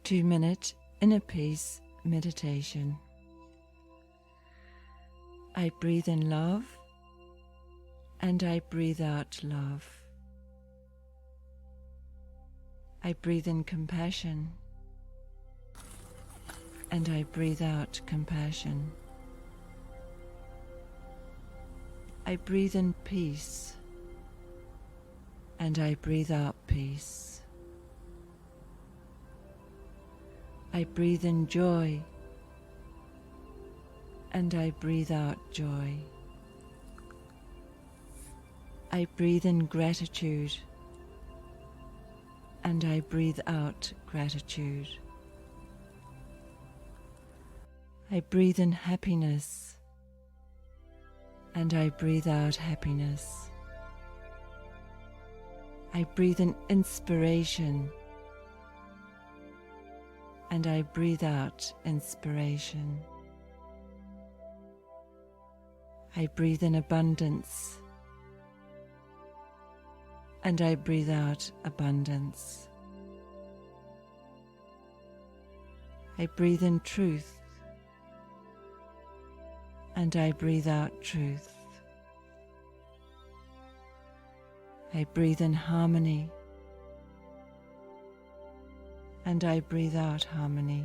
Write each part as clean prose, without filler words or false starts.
2-minute inner peace meditation. I breathe in love and I breathe out love. I breathe in compassion and I breathe out compassion. I breathe in peace and I breathe out peace. I breathe in joy and I breathe out joy. I breathe in gratitude and I breathe out gratitude. I breathe in happiness and I breathe out happiness. I breathe in inspiration and I breathe out inspiration. I breathe in abundance and I breathe out abundance. I breathe in truth and I breathe out truth. I breathe in harmony and I breathe out harmony.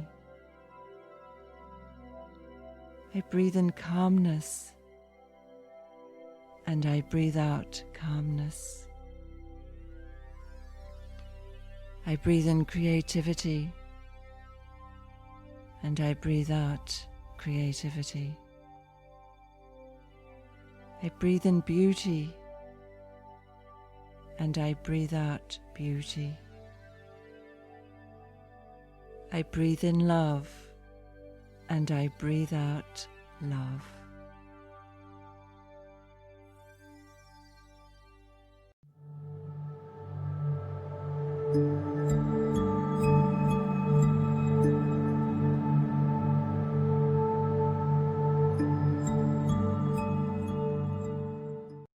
I breathe in calmness and I breathe out calmness. I breathe in creativity and I breathe out creativity. I breathe in beauty and I breathe out beauty. I breathe in love and I breathe out love.